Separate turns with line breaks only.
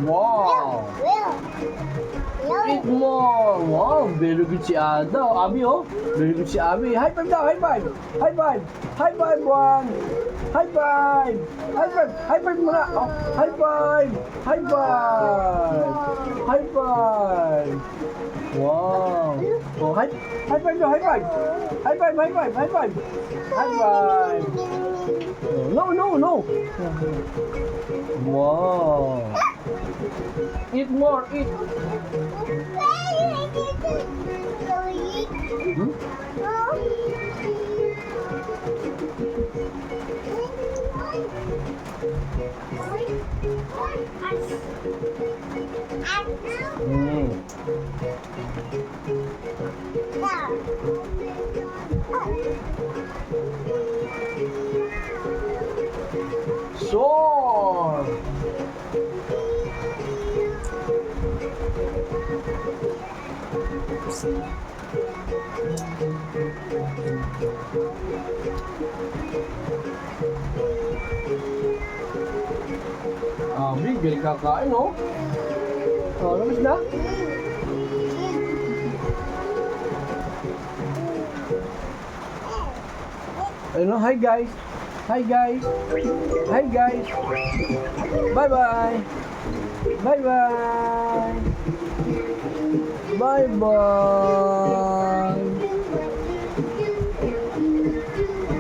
Wow! Eat more! Wow, very good si Ada. Oh, Abi, oh. Very good si Abi. High five daw, high five! High five! High five, one! High five! High five! High five muna! Oh, high five! High five! High five! Wow! Oh, high five daw, high five! High five, high five, high five! High five! No, no, no! Wow! Eat more, eat! Hmm? Mm. So, Abi, galing kakain, oh. Oh, labas na? Ano, hi guys. Hi guys. Hi guys. Bye-bye. Bye-bye. Bye-bye.